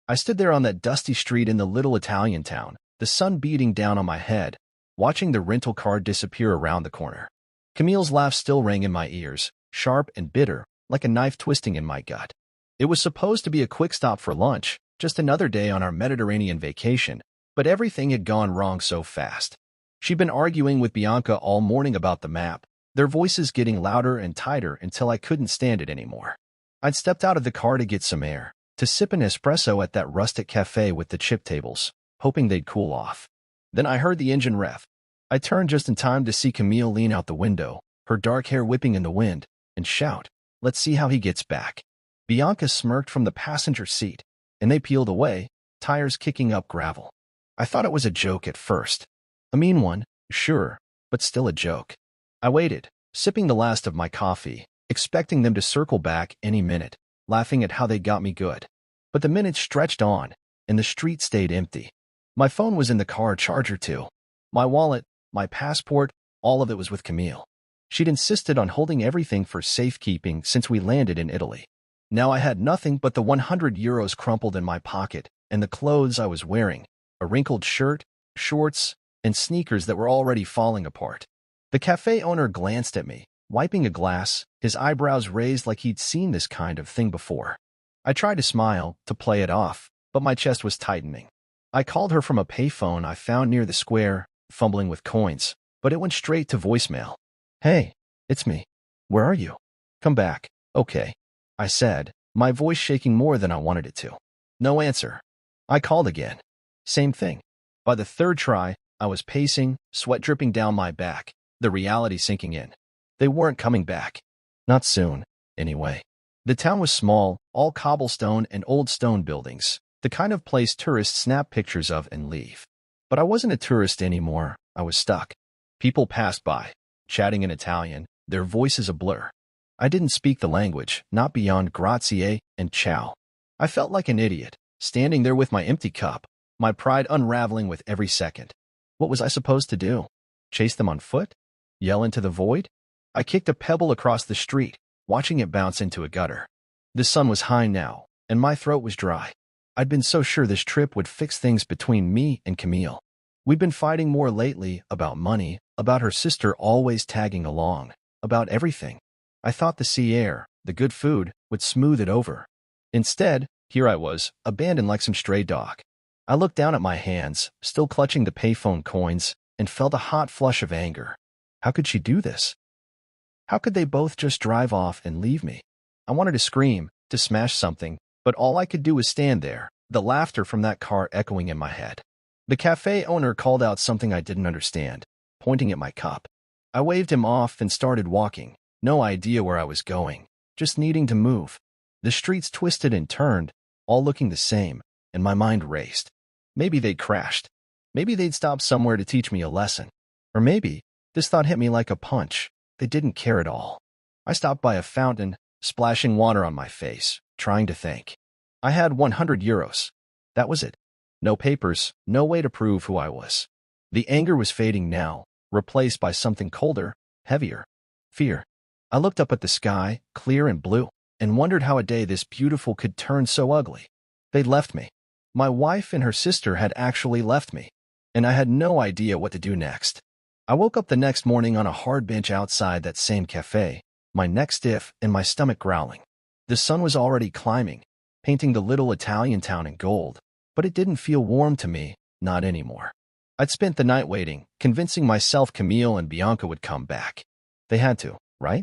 I stood there on that dusty street in the little Italian town, the sun beating down on my head, watching the rental car disappear around the corner. Camille's laugh still rang in my ears, sharp and bitter, like a knife twisting in my gut. It was supposed to be a quick stop for lunch, just another day on our Mediterranean vacation, but everything had gone wrong so fast. She'd been arguing with Bianca all morning about the map, their voices getting louder and tighter until I couldn't stand it anymore. I'd stepped out of the car to get some air, to sip an espresso at that rustic cafe with the chip tables, hoping they'd cool off. Then I heard the engine rev. I turned just in time to see Camille lean out the window, her dark hair whipping in the wind, and shout, "Let's see how he gets back." Bianca smirked from the passenger seat, and they peeled away, tires kicking up gravel. I thought it was a joke at first. A mean one, sure, but still a joke. I waited, sipping the last of my coffee, expecting them to circle back any minute, laughing at how they got me good. But the minutes stretched on, and the street stayed empty. My phone was in the car charger too. My wallet, my passport, all of it was with Camille. She'd insisted on holding everything for safekeeping since we landed in Italy. Now I had nothing but the 100 euros crumpled in my pocket and the clothes I was wearing, a wrinkled shirt, shorts, and sneakers that were already falling apart. The cafe owner glanced at me, wiping a glass, his eyebrows raised like he'd seen this kind of thing before. I tried to smile, to play it off, but my chest was tightening. I called her from a payphone I found near the square, fumbling with coins, but it went straight to voicemail. "Hey, it's me. Where are you? Come back, okay," I said, my voice shaking more than I wanted it to. No answer. I called again. Same thing. By the third try, I was pacing, sweat dripping down my back, the reality sinking in. They weren't coming back. Not soon, anyway. The town was small, all cobblestone and old stone buildings, the kind of place tourists snap pictures of and leave. But I wasn't a tourist anymore. I was stuck. People passed by, chatting in Italian, their voices a blur. I didn't speak the language, not beyond grazie and ciao. I felt like an idiot, standing there with my empty cup, my pride unraveling with every second. What was I supposed to do? Chase them on foot? Yell into the void? I kicked a pebble across the street, watching it bounce into a gutter. The sun was high now, and my throat was dry. I'd been so sure this trip would fix things between me and Camille. We'd been fighting more lately about money, about her sister always tagging along, about everything. I thought the sea air, the good food, would smooth it over. Instead, here I was, abandoned like some stray dog. I looked down at my hands, still clutching the payphone coins, and felt a hot flush of anger. How could she do this? How could they both just drive off and leave me? I wanted to scream, to smash something, but all I could do was stand there, the laughter from that car echoing in my head. The cafe owner called out something I didn't understand, pointing at my cup. I waved him off and started walking, no idea where I was going, just needing to move. The streets twisted and turned, all looking the same, and my mind raced. Maybe they'd crashed. Maybe they'd stopped somewhere to teach me a lesson. Or maybe, this thought hit me like a punch, they didn't care at all. I stopped by a fountain, splashing water on my face, trying to think. I had 100 euros. That was it. No papers, no way to prove who I was. The anger was fading now, replaced by something colder, heavier. Fear. I looked up at the sky, clear and blue, and wondered how a day this beautiful could turn so ugly. They'd left me. My wife and her sister had actually left me, and I had no idea what to do next. I woke up the next morning on a hard bench outside that same cafe, my neck stiff and my stomach growling. The sun was already climbing, painting the little Italian town in gold, but it didn't feel warm to me, not anymore. I'd spent the night waiting, convincing myself Camille and Bianca would come back. They had to, right?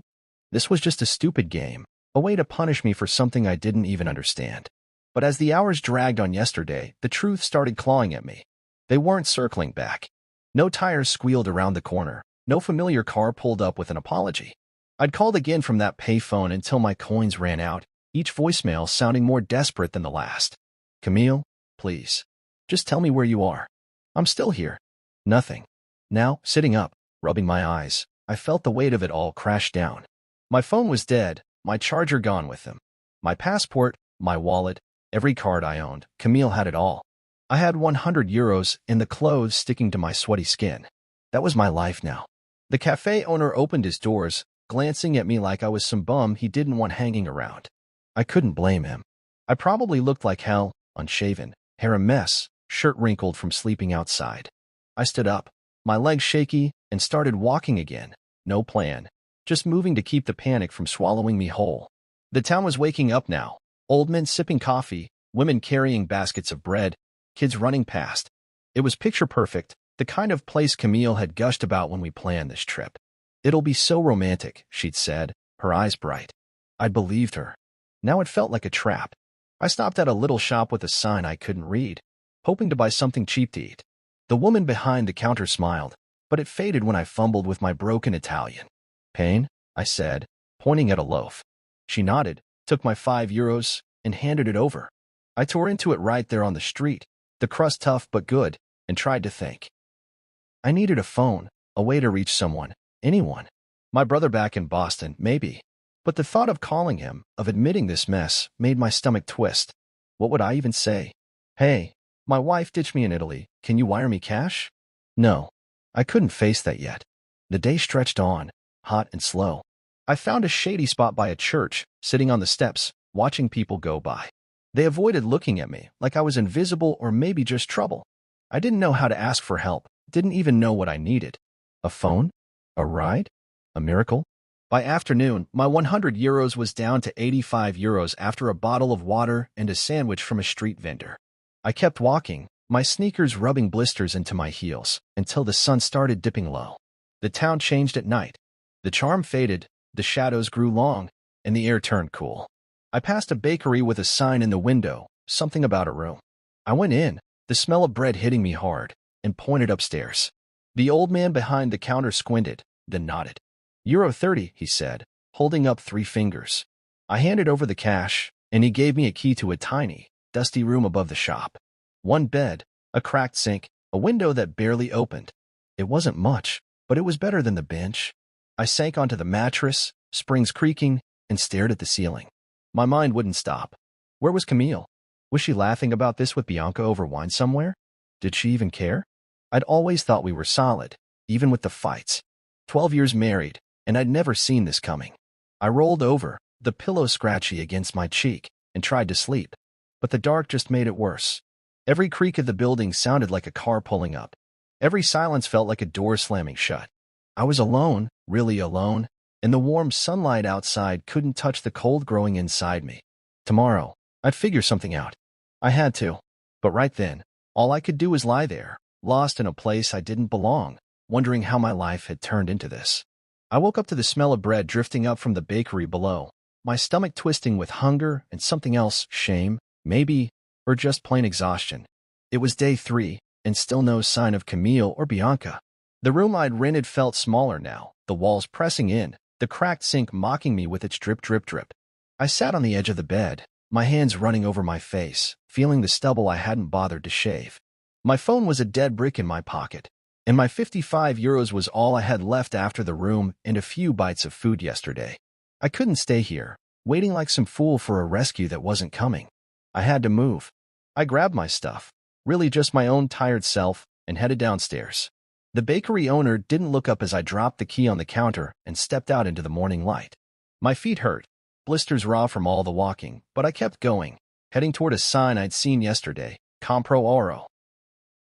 This was just a stupid game, a way to punish me for something I didn't even understand. But as the hours dragged on yesterday, the truth started clawing at me. They weren't circling back. No tires squealed around the corner. No familiar car pulled up with an apology. I'd called again from that payphone until my coins ran out, each voicemail sounding more desperate than the last. "Camille, please. Just tell me where you are. I'm still here." Nothing. Now, sitting up, rubbing my eyes, I felt the weight of it all crash down. My phone was dead, my charger gone with them. My passport, my wallet, every card I owned, Camille had it all. I had 100 euros and the clothes sticking to my sweaty skin. That was my life now. The cafe owner opened his doors, glancing at me like I was some bum he didn't want hanging around. I couldn't blame him. I probably looked like hell, unshaven, hair a mess, shirt wrinkled from sleeping outside. I stood up, my legs shaky, and started walking again. No plan, just moving to keep the panic from swallowing me whole. The town was waking up now. Old men sipping coffee, women carrying baskets of bread, kids running past. It was picture perfect, the kind of place Camille had gushed about when we planned this trip. "It'll be so romantic," she'd said, her eyes bright. I'd believed her. Now it felt like a trap. I stopped at a little shop with a sign I couldn't read, hoping to buy something cheap to eat. The woman behind the counter smiled, but it faded when I fumbled with my broken Italian. "Pain?" I said, pointing at a loaf. She nodded, took my €5, and handed it over. I tore into it right there on the street, the crust tough but good, and tried to think. I needed a phone, a way to reach someone, anyone. My brother back in Boston, maybe. But the thought of calling him, of admitting this mess, made my stomach twist. What would I even say? "Hey, my wife ditched me in Italy. Can you wire me cash?" No, I couldn't face that yet. The day stretched on, hot and slow. I found a shady spot by a church, sitting on the steps, watching people go by. They avoided looking at me, like I was invisible or maybe just trouble. I didn't know how to ask for help, didn't even know what I needed. A phone? A ride? A miracle? By afternoon, my €100 was down to €85 after a bottle of water and a sandwich from a street vendor. I kept walking, my sneakers rubbing blisters into my heels, until the sun started dipping low. The town changed at night. The charm faded, the shadows grew long, and the air turned cool. I passed a bakery with a sign in the window, something about a room. I went in, the smell of bread hitting me hard, and pointed upstairs. The old man behind the counter squinted, then nodded. €30, he said, holding up 3 fingers. I handed over the cash, and he gave me a key to a tiny, dusty room above the shop. 1 bed, a cracked sink, a window that barely opened. It wasn't much, but it was better than the bench. I sank onto the mattress, springs creaking, and stared at the ceiling. My mind wouldn't stop. Where was Camille? Was she laughing about this with Bianca over wine somewhere? Did she even care? I'd always thought we were solid, even with the fights. 12 years married, and I'd never seen this coming. I rolled over, the pillow scratchy against my cheek, and tried to sleep. But the dark just made it worse. Every creak of the building sounded like a car pulling up. Every silence felt like a door slamming shut. I was alone, really alone, and the warm sunlight outside couldn't touch the cold growing inside me. Tomorrow, I'd figure something out. I had to. But right then, all I could do was lie there, lost in a place I didn't belong, wondering how my life had turned into this. I woke up to the smell of bread drifting up from the bakery below, my stomach twisting with hunger and something else, shame, maybe, or just plain exhaustion. It was day 3, and still no sign of Camille or Bianca. The room I'd rented felt smaller now, the walls pressing in, the cracked sink mocking me with its drip, drip, drip. I sat on the edge of the bed, my hands running over my face, feeling the stubble I hadn't bothered to shave. My phone was a dead brick in my pocket, and my €55 was all I had left after the room and a few bites of food yesterday. I couldn't stay here, waiting like some fool for a rescue that wasn't coming. I had to move. I grabbed my stuff, really just my own tired self, and headed downstairs. The bakery owner didn't look up as I dropped the key on the counter and stepped out into the morning light. My feet hurt, blisters raw from all the walking, but I kept going, heading toward a sign I'd seen yesterday, Compro Oro.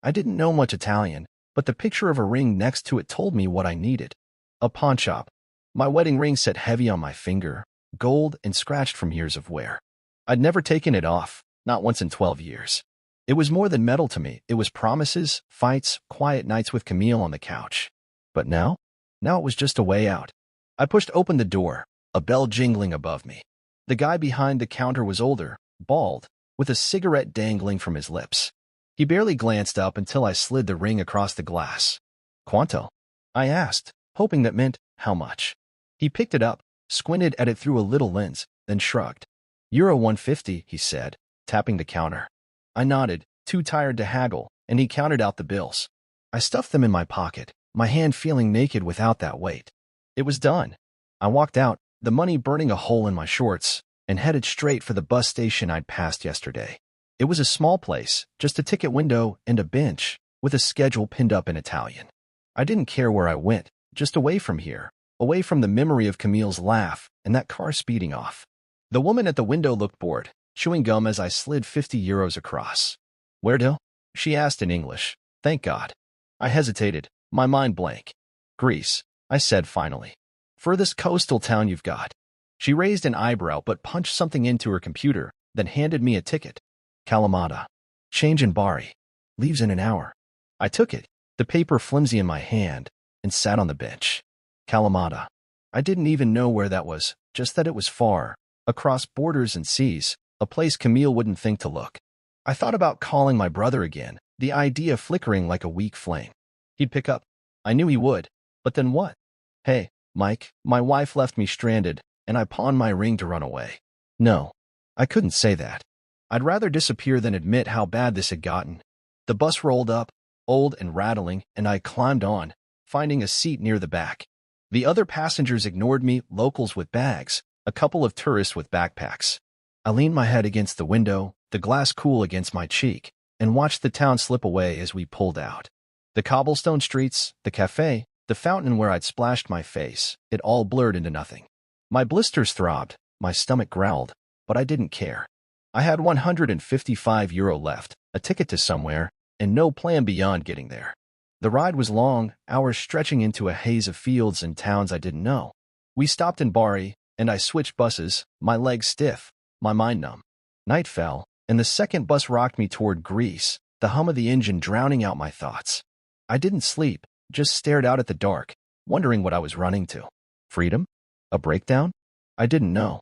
I didn't know much Italian, but the picture of a ring next to it told me what I needed. A pawnshop. My wedding ring sat heavy on my finger, gold and scratched from years of wear. I'd never taken it off, not once in 12 years. It was more than metal to me. It was promises, fights, quiet nights with Camille on the couch. But now? Now it was just a way out. I pushed open the door, a bell jingling above me. The guy behind the counter was older, bald, with a cigarette dangling from his lips. He barely glanced up until I slid the ring across the glass. "Quanto?" I asked, hoping that meant, how much? He picked it up, squinted at it through a little lens, then shrugged. "€150, he said, tapping the counter. I nodded, too tired to haggle, and he counted out the bills. I stuffed them in my pocket, my hand feeling naked without that weight. It was done. I walked out, the money burning a hole in my shorts, and headed straight for the bus station I'd passed yesterday. It was a small place, just a ticket window and a bench, with a schedule pinned up in Italian. I didn't care where I went, just away from here, away from the memory of Camille's laugh and that car speeding off. The woman at the window looked bored, chewing gum as I slid 50 euros across. Where to? She asked in English. Thank God. I hesitated, my mind blank. Greece, I said finally. Furthest coastal town you've got. She raised an eyebrow but punched something into her computer, then handed me a ticket. Kalamata. Change in Bari. Leaves in an hour. I took it, the paper flimsy in my hand, and sat on the bench. Kalamata. I didn't even know where that was, just that it was far, across borders and seas, a place Camille wouldn't think to look. I thought about calling my brother again, the idea flickering like a weak flame. He'd pick up. I knew he would. But then what? Hey, Mike, my wife left me stranded, and I pawned my ring to run away. No, I couldn't say that. I'd rather disappear than admit how bad this had gotten. The bus rolled up, old and rattling, and I climbed on, finding a seat near the back. The other passengers ignored me, locals with bags, a couple of tourists with backpacks. I leaned my head against the window, the glass cool against my cheek, and watched the town slip away as we pulled out. The cobblestone streets, the cafe, the fountain where I'd splashed my face, it all blurred into nothing. My blisters throbbed, my stomach growled, but I didn't care. I had €155 left, a ticket to somewhere, and no plan beyond getting there. The ride was long, hours stretching into a haze of fields and towns I didn't know. We stopped in Bari, and I switched buses, my legs stiff, my mind numb. Night fell, and the second bus rocked me toward Greece, the hum of the engine drowning out my thoughts. I didn't sleep, just stared out at the dark, wondering what I was running to. Freedom? A breakdown? I didn't know.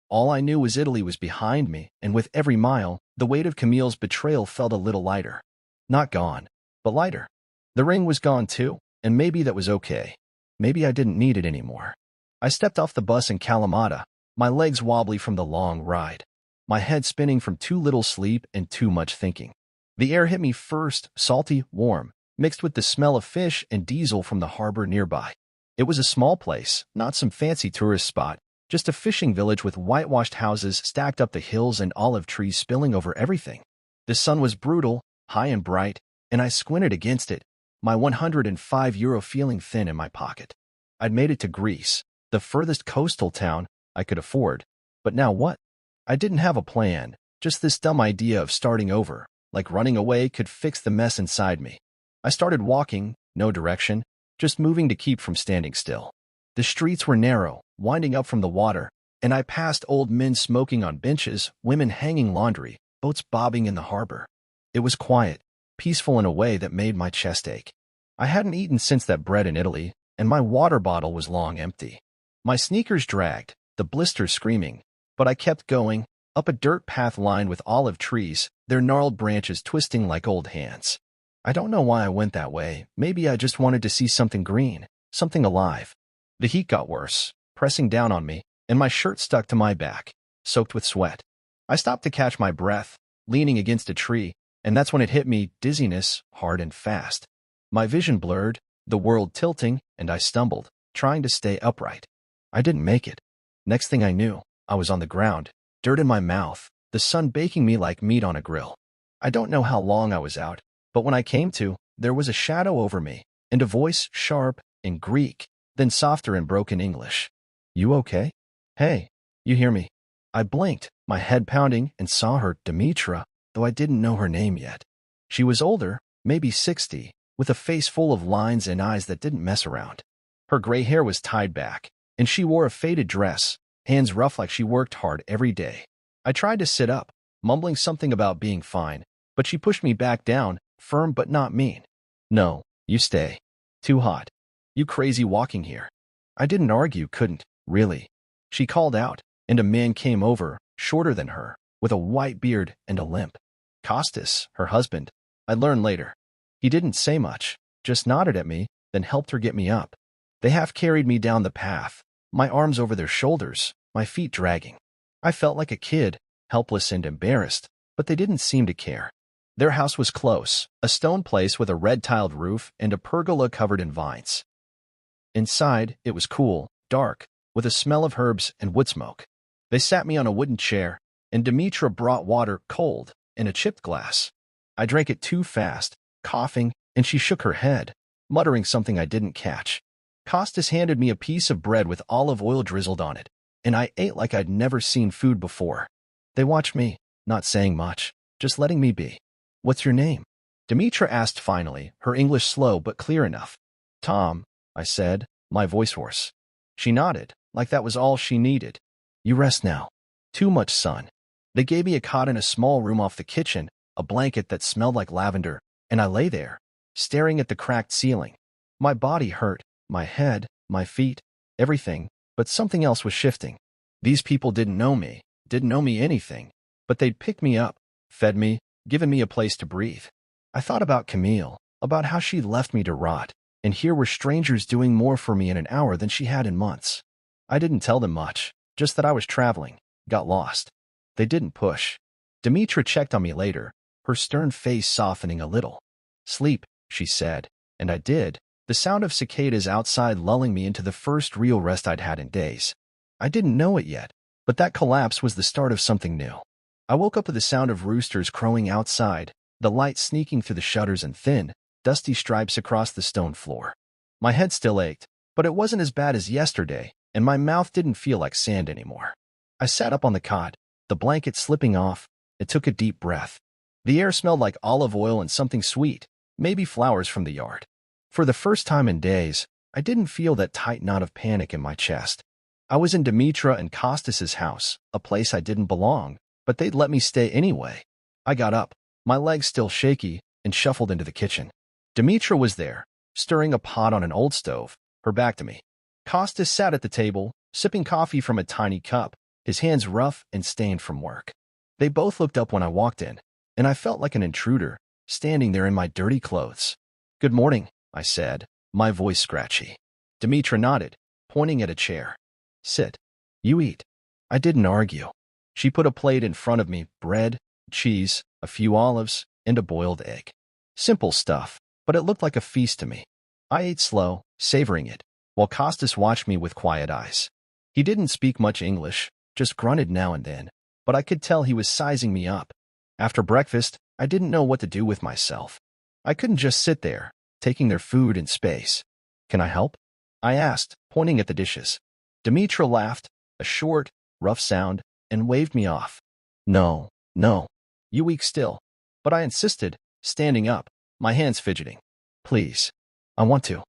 All I knew was Italy was behind me, and with every mile, the weight of Camille's betrayal felt a little lighter. Not gone, but lighter. The ring was gone too, and maybe that was okay. Maybe I didn't need it anymore. I stepped off the bus in Kalamata, my legs wobbly from the long ride, my head spinning from too little sleep and too much thinking. The air hit me first, salty, warm, mixed with the smell of fish and diesel from the harbor nearby. It was a small place, not some fancy tourist spot, just a fishing village with whitewashed houses stacked up the hills and olive trees spilling over everything. The sun was brutal, high and bright, and I squinted against it, my €105 feeling thin in my pocket. I'd made it to Greece, the furthest coastal town I could afford. But now what? I didn't have a plan, just this dumb idea of starting over, like running away could fix the mess inside me. I started walking, no direction, just moving to keep from standing still. The streets were narrow, winding up from the water, and I passed old men smoking on benches, women hanging laundry, boats bobbing in the harbor. It was quiet, peaceful in a way that made my chest ache. I hadn't eaten since that bread in Italy, and my water bottle was long empty. My sneakers dragged, the blisters screaming, but I kept going, up a dirt path lined with olive trees, their gnarled branches twisting like old hands. I don't know why I went that way. Maybe I just wanted to see something green, something alive. The heat got worse, pressing down on me, and my shirt stuck to my back, soaked with sweat. I stopped to catch my breath, leaning against a tree, and that's when it hit me, dizziness, hard and fast. My vision blurred, the world tilting, and I stumbled, trying to stay upright. I didn't make it. Next thing I knew, I was on the ground, dirt in my mouth, the sun baking me like meat on a grill. I don't know how long I was out, but when I came to, there was a shadow over me, and a voice sharp in Greek, then softer in broken English. You okay? Hey, you hear me? I blinked, my head pounding, and saw her, Dimitra, though I didn't know her name yet. She was older, maybe 60, with a face full of lines and eyes that didn't mess around. Her gray hair was tied back, and she wore a faded dress, hands rough like she worked hard every day. I tried to sit up, mumbling something about being fine, but she pushed me back down, firm but not mean. No, you stay. Too hot. You crazy walking here. I didn't argue, couldn't, really. She called out, and a man came over, shorter than her, with a white beard and a limp. Costas, her husband, I learned later. He didn't say much, just nodded at me, then helped her get me up. They half carried me down the path, my arms over their shoulders, my feet dragging. I felt like a kid, helpless and embarrassed, but they didn't seem to care. Their house was close, a stone place with a red-tiled roof and a pergola covered in vines. Inside, it was cool, dark, with a smell of herbs and wood smoke. They sat me on a wooden chair, and Dimitra brought water, cold, in a chipped glass. I drank it too fast, coughing, and she shook her head, muttering something I didn't catch. Costas handed me a piece of bread with olive oil drizzled on it, and I ate like I'd never seen food before. They watched me, not saying much, just letting me be. What's your name? Demetra asked finally, her English slow but clear enough. Tom, I said, my voice hoarse. She nodded, like that was all she needed. You rest now. Too much sun. They gave me a cot in a small room off the kitchen, a blanket that smelled like lavender, and I lay there, staring at the cracked ceiling. My body hurt, my head, my feet, everything, but something else was shifting. These people didn't know me anything, but they'd picked me up, fed me, given me a place to breathe. I thought about Camille, about how she'd left me to rot, and here were strangers doing more for me in an hour than she had in months. I didn't tell them much, just that I was traveling, got lost. They didn't push. Demetra checked on me later, her stern face softening a little. Sleep, she said, and I did, the sound of cicadas outside lulling me into the first real rest I'd had in days. I didn't know it yet, but that collapse was the start of something new. I woke up with the sound of roosters crowing outside, the light sneaking through the shutters and thin, dusty stripes across the stone floor. My head still ached, but it wasn't as bad as yesterday, and my mouth didn't feel like sand anymore. I sat up on the cot, the blanket slipping off, and took a deep breath. The air smelled like olive oil and something sweet, maybe flowers from the yard. For the first time in days, I didn't feel that tight knot of panic in my chest. I was in Demetra and Costas's house, a place I didn't belong, but they'd let me stay anyway. I got up, my legs still shaky, and shuffled into the kitchen. Demetra was there, stirring a pot on an old stove, her back to me. Costas sat at the table, sipping coffee from a tiny cup, his hands rough and stained from work. They both looked up when I walked in, and I felt like an intruder, standing there in my dirty clothes. Good morning, I said, my voice scratchy. Demetra nodded, pointing at a chair. Sit. You eat. I didn't argue. She put a plate in front of me, bread, cheese, a few olives, and a boiled egg. Simple stuff, but it looked like a feast to me. I ate slow, savoring it, while Costas watched me with quiet eyes. He didn't speak much English, just grunted now and then, but I could tell he was sizing me up. After breakfast, I didn't know what to do with myself. I couldn't just sit there, taking their food and space. Can I help? I asked, pointing at the dishes. Demetra laughed, a short, rough sound, and waved me off. No. You weak still. But I insisted, standing up, my hands fidgeting. Please. I want to.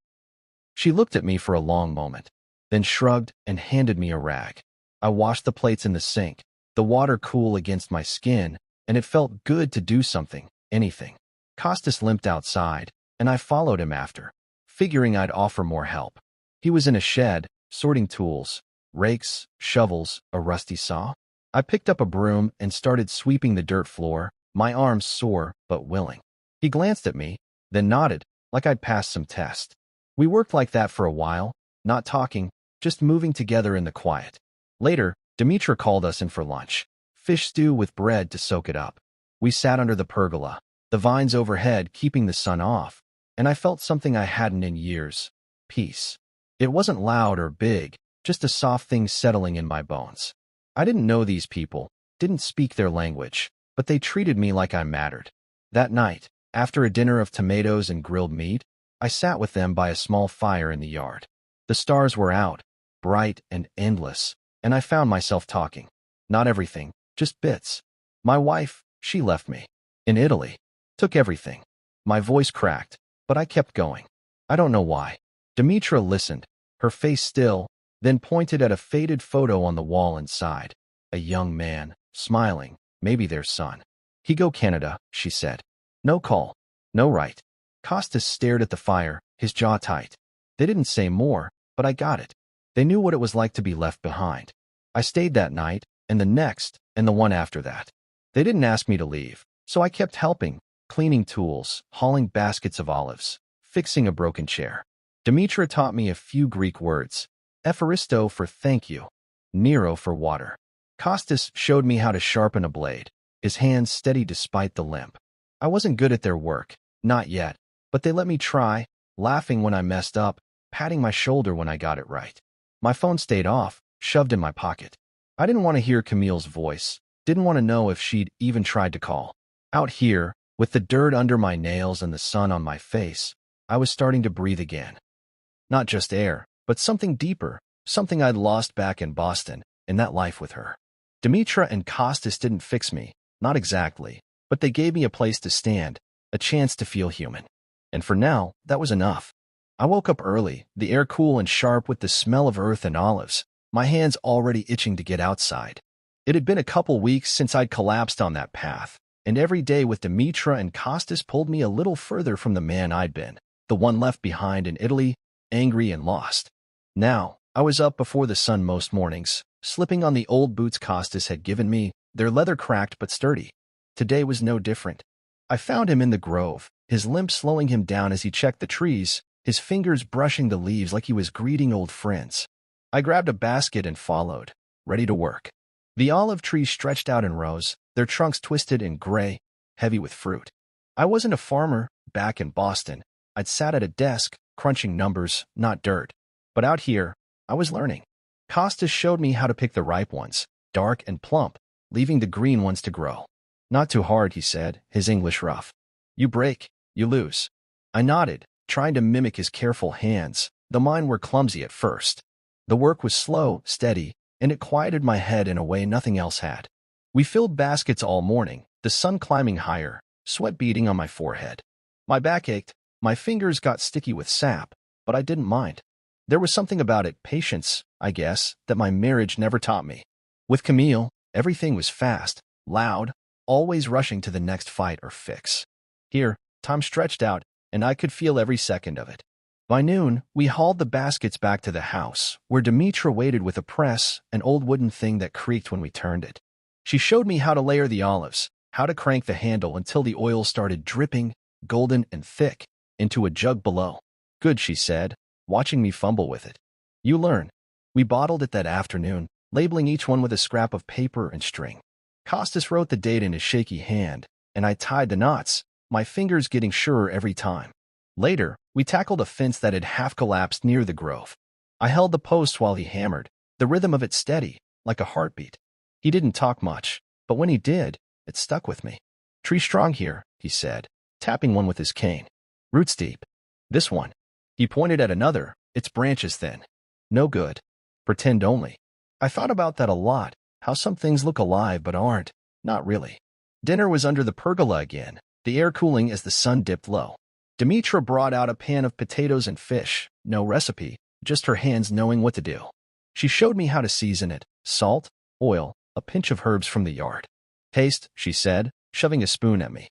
She looked at me for a long moment, then shrugged and handed me a rag. I washed the plates in the sink, the water cool against my skin, and it felt good to do something, anything. Costas limped outside, and I followed him after, figuring I'd offer more help. He was in a shed, sorting tools, rakes, shovels, a rusty saw. I picked up a broom and started sweeping the dirt floor, my arms sore but willing. He glanced at me, then nodded, like I'd passed some test. We worked like that for a while, not talking, just moving together in the quiet. Later, Demetra called us in for lunch, fish stew with bread to soak it up. We sat under the pergola, the vines overhead keeping the sun off, and I felt something I hadn't in years, peace. It wasn't loud or big, just a soft thing settling in my bones. I didn't know these people, didn't speak their language, but they treated me like I mattered. That night, after a dinner of tomatoes and grilled meat, I sat with them by a small fire in the yard. The stars were out, bright and endless, and I found myself talking. Not everything, just bits. My wife, she left me. In Italy. Took everything. My voice cracked, but I kept going. I don't know why. Demetra listened, her face still, then pointed at a faded photo on the wall inside. A young man, smiling, maybe their son. He go Canada, she said. No call. No right. Costas stared at the fire, his jaw tight. They didn't say more, but I got it. They knew what it was like to be left behind. I stayed that night, and the next, and the one after that. They didn't ask me to leave, so I kept helping, cleaning tools, hauling baskets of olives, fixing a broken chair. Demetra taught me a few Greek words. Epharisto for thank you. Nero for water. Costas showed me how to sharpen a blade, his hands steady despite the limp. I wasn't good at their work, not yet, but they let me try, laughing when I messed up, patting my shoulder when I got it right. My phone stayed off, shoved in my pocket. I didn't want to hear Camille's voice, didn't want to know if she'd even tried to call. Out here, with the dirt under my nails and the sun on my face, I was starting to breathe again. Not just air, but something deeper, something I'd lost back in Boston, in that life with her. Demetra and Costas didn't fix me, not exactly, but they gave me a place to stand, a chance to feel human. And for now, that was enough. I woke up early, the air cool and sharp with the smell of earth and olives, my hands already itching to get outside. It had been a couple weeks since I'd collapsed on that path, and every day with Demetra and Costas pulled me a little further from the man I'd been, the one left behind in Italy, angry and lost. Now, I was up before the sun most mornings, slipping on the old boots Costas had given me, their leather cracked but sturdy. Today was no different. I found him in the grove, his limp slowing him down as he checked the trees, his fingers brushing the leaves like he was greeting old friends. I grabbed a basket and followed, ready to work. The olive trees stretched out in rows, their trunks twisted and gray, heavy with fruit. I wasn't a farmer back in Boston. I'd sat at a desk, crunching numbers, not dirt. But out here, I was learning. Costas showed me how to pick the ripe ones, dark and plump, leaving the green ones to grow. Not too hard, he said, his English rough. You break, you lose. I nodded, trying to mimic his careful hands, though mine were clumsy at first. The work was slow, steady, and it quieted my head in a way nothing else had. We filled baskets all morning, the sun climbing higher, sweat beading on my forehead. My back ached, my fingers got sticky with sap, but I didn't mind. There was something about it, patience, I guess, that my marriage never taught me. With Camille, everything was fast, loud, always rushing to the next fight or fix. Here, time stretched out, and I could feel every second of it. By noon, we hauled the baskets back to the house, where Demetra waited with a press, an old wooden thing that creaked when we turned it. She showed me how to layer the olives, how to crank the handle until the oil started dripping, golden and thick, into a jug below. Good, she said, watching me fumble with it. You learn. We bottled it that afternoon, labeling each one with a scrap of paper and string. Costas wrote the date in his shaky hand, and I tied the knots, my fingers getting surer every time. Later, we tackled a fence that had half collapsed near the grove. I held the post while he hammered, the rhythm of it steady, like a heartbeat. He didn't talk much, but when he did, it stuck with me. Tree strong here, he said, tapping one with his cane. Roots deep. This one. He pointed at another, its branches thin. No good. Pretend only. I thought about that a lot, how some things look alive but aren't, not really. Dinner was under the pergola again, the air cooling as the sun dipped low. Demetra brought out a pan of potatoes and fish, no recipe, just her hands knowing what to do. She showed me how to season it, salt, oil, a pinch of herbs from the yard. Taste, she said, shoving a spoon at me.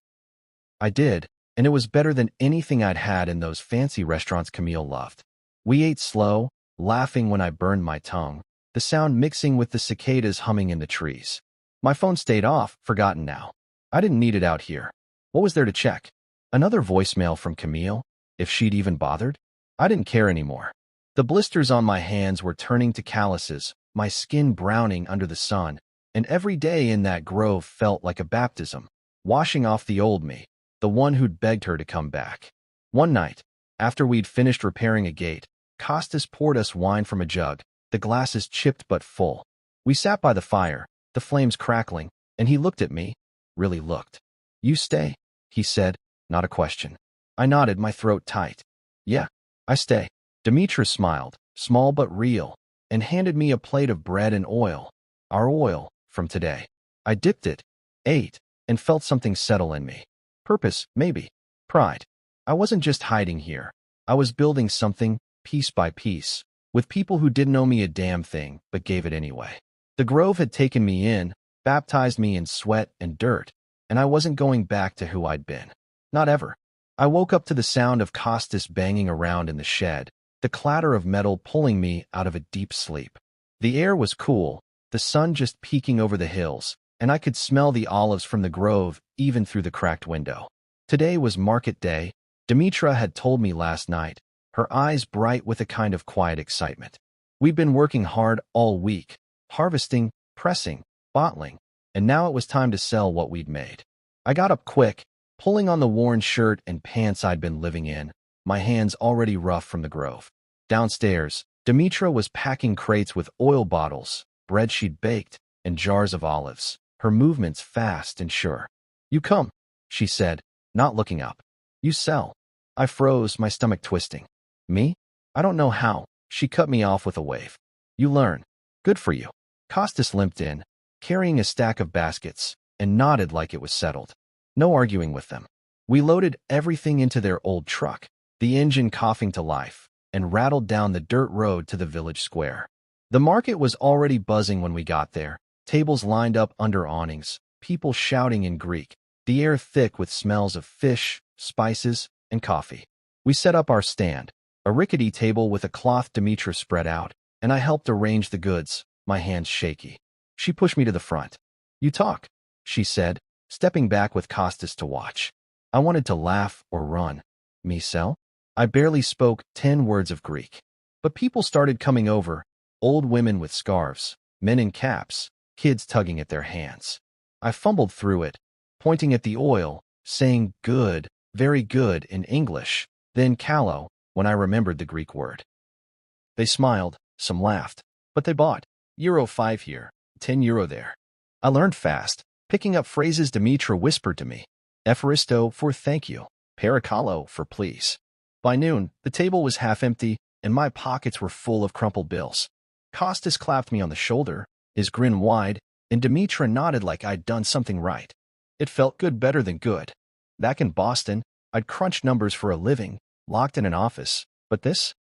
I did, and it was better than anything I'd had in those fancy restaurants Camille loved. We ate slow, laughing when I burned my tongue, the sound mixing with the cicadas humming in the trees. My phone stayed off, forgotten now. I didn't need it out here. What was there to check? Another voicemail from Camille, if she'd even bothered? I didn't care anymore. The blisters on my hands were turning to calluses, my skin browning under the sun, and every day in that grove felt like a baptism, washing off the old me, the one who'd begged her to come back. One night, after we'd finished repairing a gate, Costas poured us wine from a jug, the glasses chipped but full. We sat by the fire, the flames crackling, and he looked at me, really looked. You stay, he said, not a question. I nodded, my throat tight. Yeah, I stay. Demetra smiled, small but real, and handed me a plate of bread and oil, our oil, from today. I dipped it, ate, and felt something settle in me. Purpose, maybe. Pride. I wasn't just hiding here. I was building something, piece by piece, with people who didn't know me a damn thing, but gave it anyway. The grove had taken me in, baptized me in sweat and dirt, and I wasn't going back to who I'd been. Not ever. I woke up to the sound of Costas banging around in the shed, the clatter of metal pulling me out of a deep sleep. The air was cool, the sun just peeking over the hills, and I could smell the olives from the grove even through the cracked window. Today was market day, Demetra had told me last night, her eyes bright with a kind of quiet excitement. We'd been working hard all week, harvesting, pressing, bottling, and now it was time to sell what we'd made. I got up quick, pulling on the worn shirt and pants I'd been living in, my hands already rough from the grove. Downstairs, Demetra was packing crates with oil bottles, bread she'd baked, and jars of olives, her movements fast and sure. You come, she said, not looking up. You sell. I froze, my stomach twisting. Me? I don't know how. She cut me off with a wave. You learn. Good for you. Costas limped in, carrying a stack of baskets, and nodded like it was settled. No arguing with them. We loaded everything into their old truck, the engine coughing to life, and rattled down the dirt road to the village square. The market was already buzzing when we got there, tables lined up under awnings, people shouting in Greek, the air thick with smells of fish, spices, and coffee. We set up our stand, a rickety table with a cloth Dimitra spread out, and I helped arrange the goods, my hands shaky. She pushed me to the front. "You talk," she said, stepping back with Costas to watch. I wanted to laugh or run. "Me sell?" I barely spoke 10 words of Greek. But people started coming over, old women with scarves, men in caps, kids tugging at their hands. I fumbled through it, pointing at the oil, saying good, very good in English, then kallo, when I remembered the Greek word. They smiled, some laughed, but they bought. €5 here, €10 there. I learned fast, picking up phrases Dimitra whispered to me. Epharisto for thank you, Parakallo for please. By noon, the table was half empty, and my pockets were full of crumpled bills. Costas clapped me on the shoulder, his grin wide, and Dimitra nodded like I'd done something right. It felt good, better than good. Back in Boston, I'd crunched numbers for a living, locked in an office, but this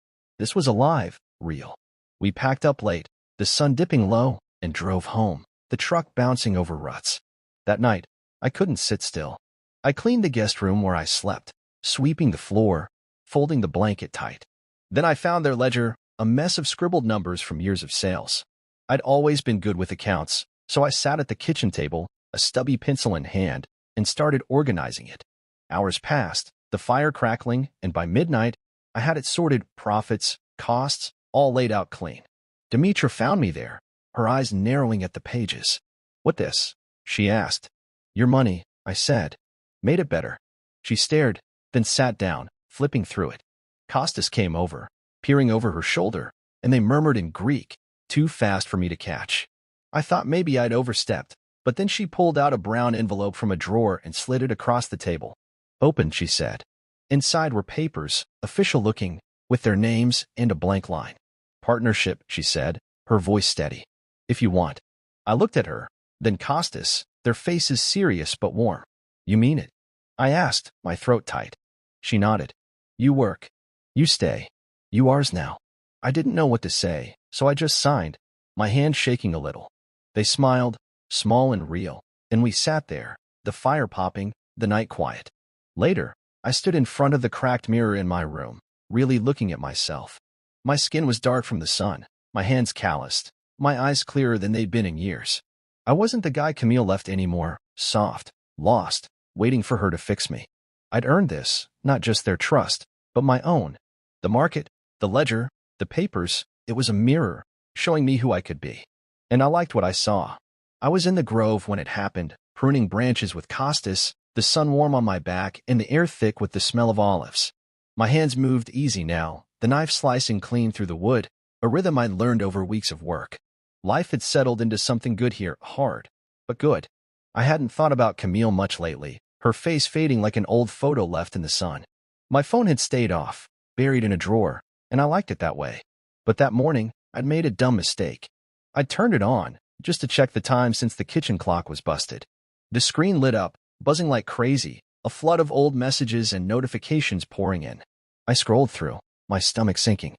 was alive, real. We packed up late, the sun dipping low, and drove home, the truck bouncing over ruts. That night, I couldn't sit still. I cleaned the guest room where I slept, sweeping the floor, folding the blanket tight. Then I found their ledger, a mess of scribbled numbers from years of sales. I'd always been good with accounts, so I sat at the kitchen table, a stubby pencil in hand, and started organizing it. Hours passed, the fire crackling, and by midnight, I had it sorted, profits, costs, all laid out clean. Dimitra found me there, her eyes narrowing at the pages. "What this?" she asked. "Your money," I said. "Made it better." She stared, then sat down, flipping through it. Costas came over, peering over her shoulder, and they murmured in Greek, too fast for me to catch. I thought maybe I'd overstepped, but then she pulled out a brown envelope from a drawer and slid it across the table. "Open," she said. Inside were papers, official-looking, with their names and a blank line. "Partnership," she said, her voice steady. "If you want." I looked at her, then Costas, their faces serious but warm. "You mean it?" I asked, my throat tight. She nodded. "You work. You stay. You ours now." I didn't know what to say, so I just signed, my hand shaking a little. They smiled, small and real, and we sat there, the fire popping, the night quiet. Later, I stood in front of the cracked mirror in my room, really looking at myself. My skin was dark from the sun, my hands calloused, my eyes clearer than they'd been in years. I wasn't the guy Camille left anymore, soft, lost, waiting for her to fix me. I'd earned this, not just their trust, but my own. The market, the ledger, the papers, it was a mirror, showing me who I could be. And I liked what I saw. I was in the grove when it happened, pruning branches with Costas, the sun warm on my back and the air thick with the smell of olives. My hands moved easy now, the knife slicing clean through the wood, a rhythm I'd learned over weeks of work. Life had settled into something good here, hard, but good. I hadn't thought about Camille much lately, her face fading like an old photo left in the sun. My phone had stayed off, buried in a drawer, and I liked it that way. But that morning, I'd made a dumb mistake. I'd turned it on, just to check the time since the kitchen clock was busted. The screen lit up, buzzing like crazy, a flood of old messages and notifications pouring in. I scrolled through, my stomach sinking.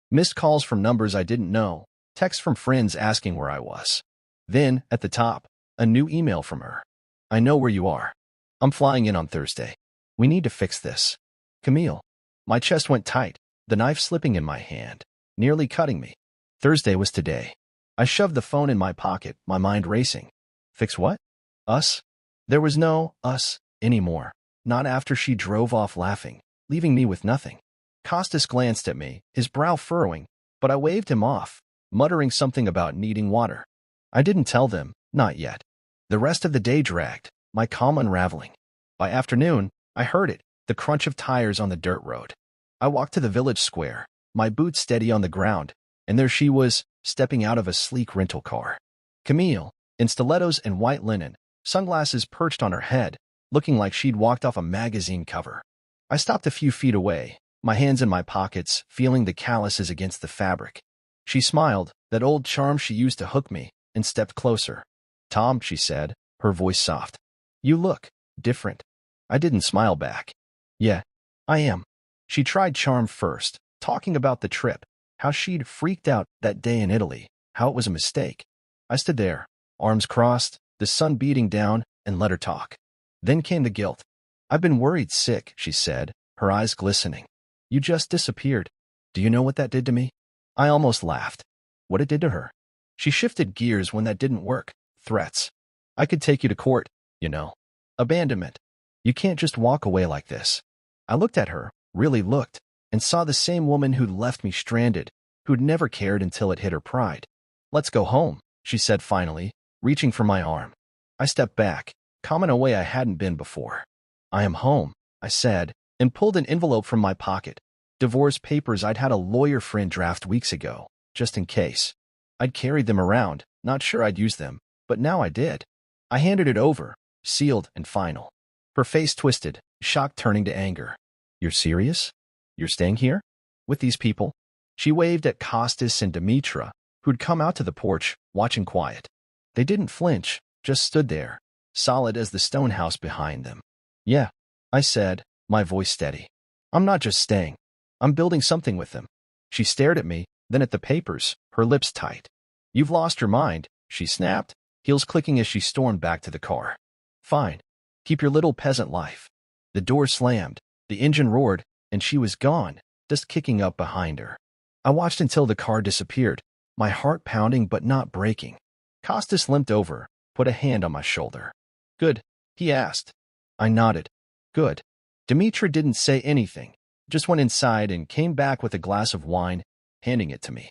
Missed calls from numbers I didn't know, texts from friends asking where I was. Then, at the top, a new email from her. "I know where you are. I'm flying in on Thursday. We need to fix this. Camille." My chest went tight, the knife slipping in my hand, nearly cutting me. Thursday was today. I shoved the phone in my pocket, my mind racing. Fix what? Us? There was no us anymore, not after she drove off laughing, leaving me with nothing. Costas glanced at me, his brow furrowing, but I waved him off, muttering something about needing water. I didn't tell them, not yet. The rest of the day dragged, my calm unraveling. By afternoon, I heard it, the crunch of tires on the dirt road. I walked to the village square, my boots steady on the ground, and there she was, stepping out of a sleek rental car. Camille, in stilettos and white linen, sunglasses perched on her head, looking like she'd walked off a magazine cover. I stopped a few feet away, my hands in my pockets, feeling the calluses against the fabric. She smiled, that old charm she used to hook me, and stepped closer. "Tom," she said, her voice soft. "You look different." I didn't smile back. "Yeah, I am." She tried charm first, talking about the trip, how she'd freaked out that day in Italy, how it was a mistake. I stood there, arms crossed, the sun beating down, and let her talk. Then came the guilt. "I've been worried sick," she said, her eyes glistening. "You just disappeared. Do you know what that did to me?" I almost laughed. What it did to her? She shifted gears when that didn't work. Threats. "I could take you to court, you know." Abandonment. "You can't just walk away like this." I looked at her, really looked, and saw the same woman who'd left me stranded, who'd never cared until it hit her pride. "Let's go home," she said finally, reaching for my arm. I stepped back, calm in a way I hadn't been before. "I am home," I said, and pulled an envelope from my pocket. Divorce papers I'd had a lawyer friend draft weeks ago, just in case. I'd carried them around, not sure I'd use them, but now I did. I handed it over, sealed and final. Her face twisted, shock turning to anger. "You're serious? You're staying here? With these people?" She waved at Costas and Dimitra, who'd come out to the porch, watching quiet. They didn't flinch, just stood there, solid as the stone house behind them. "Yeah," I said, my voice steady. "I'm not just staying. I'm building something with them." She stared at me, then at the papers, her lips tight. "You've lost your mind," she snapped, heels clicking as she stormed back to the car. "Fine. Keep your little peasant life." The door slammed, the engine roared, and she was gone, dust kicking up behind her. I watched until the car disappeared, my heart pounding but not breaking. Costas limped over, put a hand on my shoulder. "Good?" he asked. I nodded. "Good." Dimitra didn't say anything, just went inside and came back with a glass of wine, handing it to me.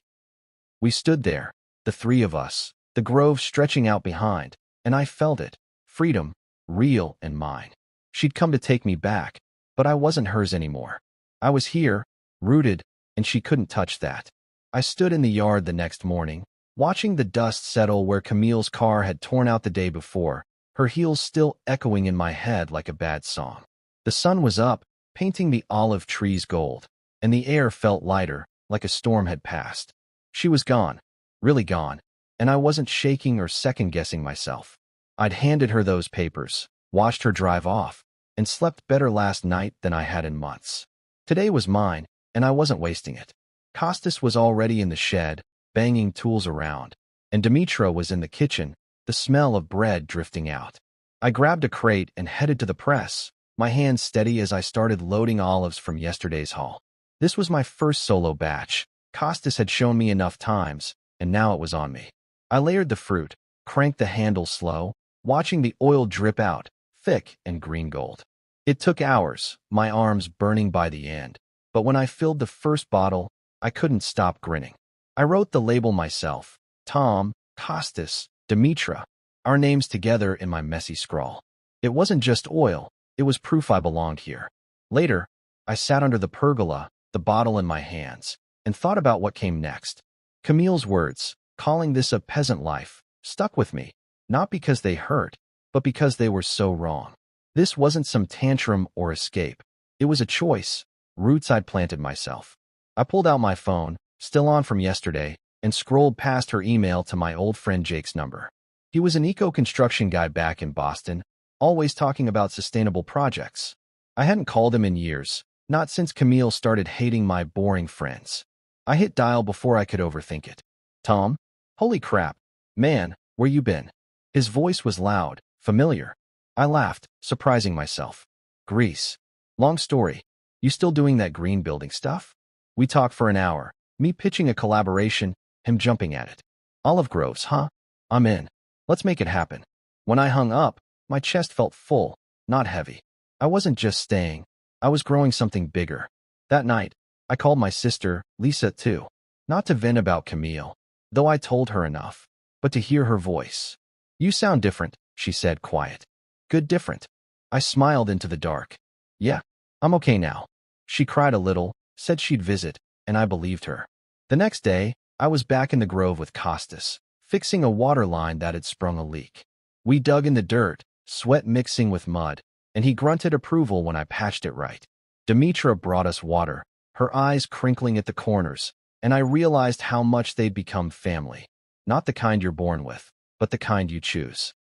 We stood there, the three of us, the grove stretching out behind, and I felt it, freedom, real and mine. She'd come to take me back, but I wasn't hers anymore. I was here, rooted, and she couldn't touch that. I stood in the yard the next morning, watching the dust settle where Camille's car had torn out the day before, her heels still echoing in my head like a bad song. The sun was up, painting the olive trees gold, and the air felt lighter, like a storm had passed. She was gone, really gone, and I wasn't shaking or second-guessing myself. I'd handed her those papers, watched her drive off, and slept better last night than I had in months. Today was mine, and I wasn't wasting it. Costas was already in the shed, banging tools around, and Dimitra was in the kitchen, the smell of bread drifting out. I grabbed a crate and headed to the press, my hands steady as I started loading olives from yesterday's haul. This was my first solo batch. Costas had shown me enough times, and now it was on me. I layered the fruit, cranked the handle slow, watching the oil drip out, thick and green gold. It took hours, my arms burning by the end, but when I filled the first bottle, I couldn't stop grinning. I wrote the label myself, Tom, Costas, Dimitra, our names together in my messy scrawl. It wasn't just oil, it was proof I belonged here. Later, I sat under the pergola, the bottle in my hands, and thought about what came next. Camille's words, calling this a peasant life, stuck with me, not because they hurt, but because they were so wrong. This wasn't some tantrum or escape. It was a choice, roots I'd planted myself. I pulled out my phone, still on from yesterday, and scrolled past her email to my old friend Jake's number. He was an eco-construction guy back in Boston, always talking about sustainable projects. I hadn't called him in years, not since Camille started hating my boring friends. I hit dial before I could overthink it. "Tom? Holy crap. Man, where you been?" His voice was loud, familiar. I laughed, surprising myself. "Greece. Long story. You still doing that green building stuff?" We talked for an hour, me pitching a collaboration, him jumping at it. "Olive groves, huh? I'm in. Let's make it happen." When I hung up, my chest felt full, not heavy. I wasn't just staying. I was growing something bigger. That night, I called my sister, Lisa, too. Not to vent about Camille, though I told her enough, but to hear her voice. "You sound different," she said, quiet. "Good different." I smiled into the dark. "Yeah, I'm okay now." She cried a little, said she'd visit, and I believed her. The next day, I was back in the grove with Costas, fixing a water line that had sprung a leak. We dug in the dirt, sweat mixing with mud, and he grunted approval when I patched it right. Dimitra brought us water, her eyes crinkling at the corners, and I realized how much they'd become family. Not the kind you're born with, but the kind you choose.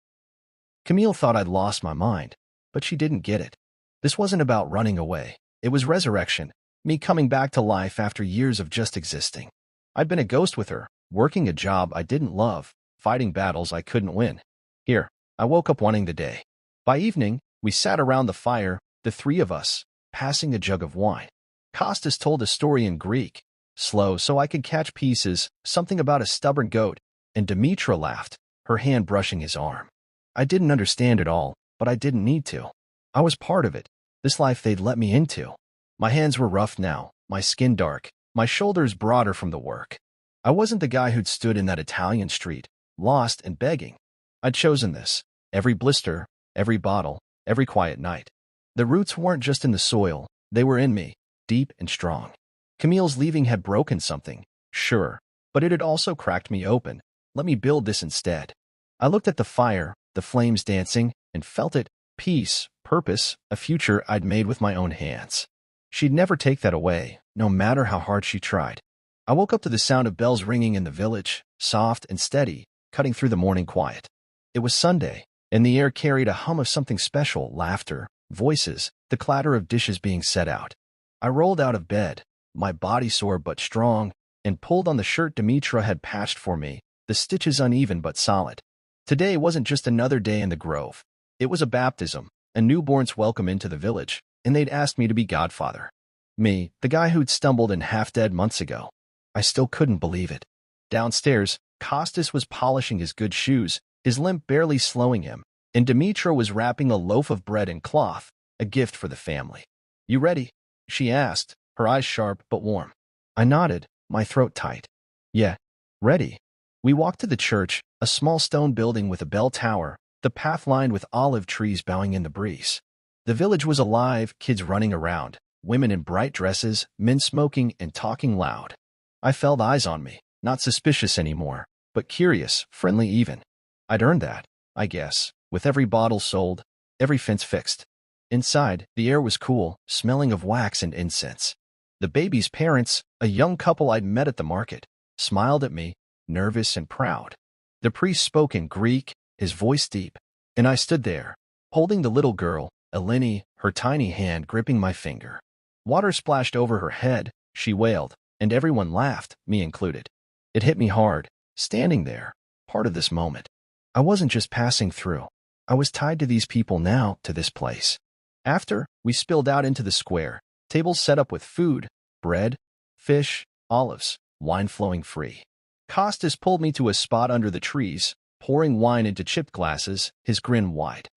Camille thought I'd lost my mind, but she didn't get it. This wasn't about running away. It was resurrection, me coming back to life after years of just existing. I'd been a ghost with her, working a job I didn't love, fighting battles I couldn't win. Here, I woke up wanting the day. By evening, we sat around the fire, the three of us, passing a jug of wine. Kostas told a story in Greek, slow so I could catch pieces, something about a stubborn goat, and Dimitra laughed, her hand brushing his arm. I didn't understand it all, but I didn't need to. I was part of it, this life they'd let me into. My hands were rough now, my skin dark, my shoulders broader from the work. I wasn't the guy who'd stood in that Italian street, lost and begging. I'd chosen this. Every blister, every bottle, every quiet night. The roots weren't just in the soil, they were in me, deep and strong. Camille's leaving had broken something, sure, but it had also cracked me open. Let me build this instead. I looked at the fire, the flames dancing, and felt it, peace, purpose, a future I'd made with my own hands. She'd never take that away, no matter how hard she tried. I woke up to the sound of bells ringing in the village, soft and steady, cutting through the morning quiet. It was Sunday, and the air carried a hum of something special, laughter, voices, the clatter of dishes being set out. I rolled out of bed, my body sore but strong, and pulled on the shirt Dimitra had patched for me, the stitches uneven but solid. Today wasn't just another day in the grove. It was a baptism, a newborn's welcome into the village, and they'd asked me to be godfather. Me, the guy who'd stumbled and half-dead months ago. I still couldn't believe it. Downstairs, Kostas was polishing his good shoes, his limp barely slowing him, and Dimitra was wrapping a loaf of bread in cloth, a gift for the family. "You ready?" she asked, her eyes sharp but warm. I nodded, my throat tight. "Yeah, ready." We walked to the church, a small stone building with a bell tower, the path lined with olive trees bowing in the breeze. The village was alive, kids running around, women in bright dresses, men smoking and talking loud. I felt eyes on me, not suspicious anymore, but curious, friendly even. I'd earned that, I guess, with every bottle sold, every fence fixed. Inside, the air was cool, smelling of wax and incense. The baby's parents, a young couple I'd met at the market, smiled at me, nervous and proud. The priest spoke in Greek, his voice deep, and I stood there, holding the little girl, Eleni, her tiny hand gripping my finger. Water splashed over her head, she wailed, and everyone laughed, me included. It hit me hard, standing there, part of this moment. I wasn't just passing through. I was tied to these people now, to this place. After, we spilled out into the square, tables set up with food, bread, fish, olives, wine flowing free. Kostas pulled me to a spot under the trees, pouring wine into chipped glasses, his grin wide.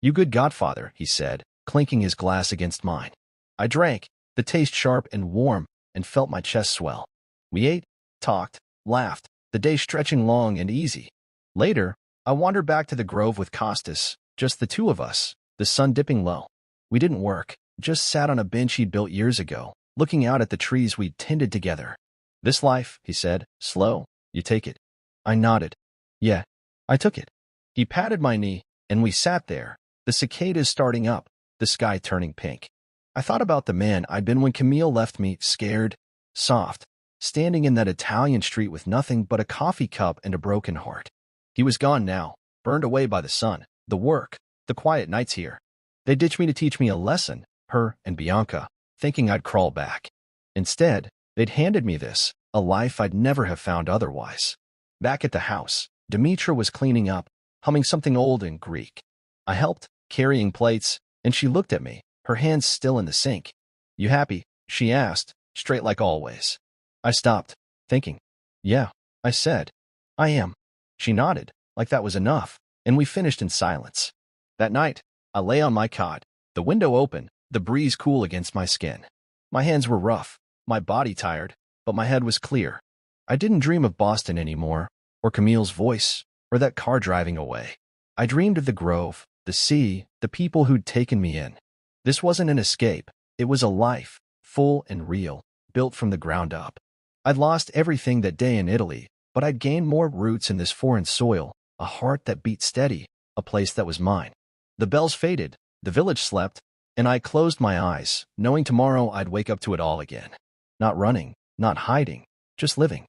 "You good godfather," he said, clinking his glass against mine. I drank, the taste sharp and warm, and felt my chest swell. We ate, talked, laughed, the day stretching long and easy. Later, I wandered back to the grove with Kostas, just the two of us, the sun dipping low. We didn't work, just sat on a bench he'd built years ago, looking out at the trees we'd tended together. "This life," he said, slow, "you take it." I nodded. "Yeah, I took it." He patted my knee, and we sat there, the cicadas starting up, the sky turning pink. I thought about the man I'd been when Camille left me, scared, soft, standing in that Italian street with nothing but a coffee cup and a broken heart. He was gone now, burned away by the sun, the work, the quiet nights here. They ditched me to teach me a lesson, her and Bianca, thinking I'd crawl back. Instead, they'd handed me this, a life I'd never have found otherwise. Back at the house, Dimitra was cleaning up, humming something old in Greek. I helped, carrying plates, and she looked at me, her hands still in the sink. "You happy?" she asked, straight like always. I stopped, thinking. "Yeah," I said. "I am." She nodded, like that was enough, and we finished in silence. That night, I lay on my cot, the window open, the breeze cool against my skin. My hands were rough, my body tired, but my head was clear. I didn't dream of Boston anymore, or Camille's voice, or that car driving away. I dreamed of the grove, the sea, the people who'd taken me in. This wasn't an escape, it was a life, full and real, built from the ground up. I'd lost everything that day in Italy, but I'd gained more roots in this foreign soil, a heart that beat steady, a place that was mine. The bells faded, the village slept, and I closed my eyes, knowing tomorrow I'd wake up to it all again. Not running, not hiding, just living.